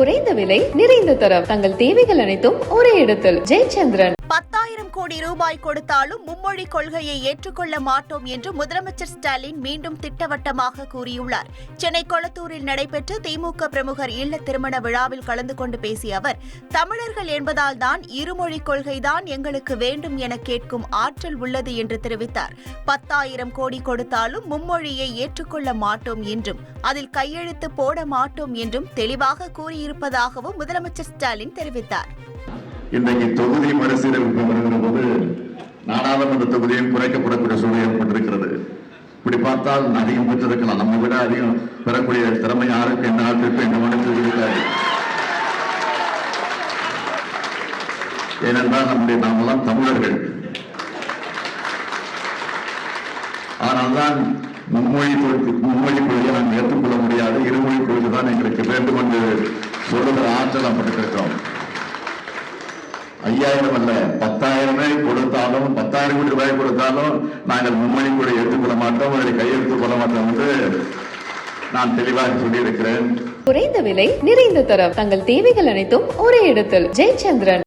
குறைந்த விலை நிறைந்த தரம் தங்கள் தேவைகள் அனைத்தும் ஒரே இடத்தில் ஜெயச்சந்திரன். 10,000 கோடி ரூபாய் கொடுத்தாலும் மும்மொழி கொள்கையை ஏற்றுக்கொள்ள மாட்டோம் என்று முதலமைச்சர் ஸ்டாலின் மீண்டும் திட்டவட்டமாக கூறியுள்ளார். சென்னை கொளத்தூரில் நடைபெற்ற திமுக பிரமுகர் இல்ல திருமண விழாவில் கலந்து கொண்டு பேசிய அவர், தமிழர்கள் என்பதால் தான் இருமொழி கொள்கைதான் எங்களுக்கு வேண்டும் என கேட்கும் ஆற்றல் உள்ளது என்று தெரிவித்தார். 10,000 கோடி கொடுத்தாலும் மும்மொழியை ஏற்றுக்கொள்ள மாட்டோம் என்றும் அதில் கையெழுத்து போட மாட்டோம் என்றும் தெளிவாக கூறியிருப்பதாகவும் முதலமைச்சர் ஸ்டாலின் தெரிவித்தார். இன்றைக்கு தொகுதி மறுசீரமைப்பு வருகிற போது நாடாளுமன்ற தொகுதியும் குறைக்கப்படக்கூடிய சூழல் ஏற்பட்டிருக்கிறது. இப்படி பார்த்தால் அதிகம் பெற்றிருக்கலாம். நம்ம விட அதிகம் பெறக்கூடிய திறமை யாருக்கு எந்த நாட்டிற்கு எந்த மாநிலத்தில் இருக்காது. ஏனென்றால் நாமெல்லாம் தமிழர்கள். ஆனால்தான் மும்மொழி கொள்கையை நாம் ஏற்றுக்கொள்ள முடியாது. இருமொழி கொள்கை தான் எங்களுக்கு வேண்டும் என்று சொல்லுகிற ஆற்றல் நாம் பட்டிருக்கிறோம். 5,000 அல்ல, 10,000 கொடுத்தாலும் 10,000 கோடி ரூபாய் கொடுத்தாலும் நாங்கள் மும்மொழி கூட ஏற்றுக்கொள்ள மாட்டோம், அதை கையெழுத்துக் கொள்ள மாட்டோம் என்று நான் தெளிவாக சொல்லியிருக்கிறேன். குறைந்த விலை நிறைந்த தரம் தங்கள் தேவைகள் அனைத்தும் ஒரே இடத்தில் ஜெயச்சந்திரன்.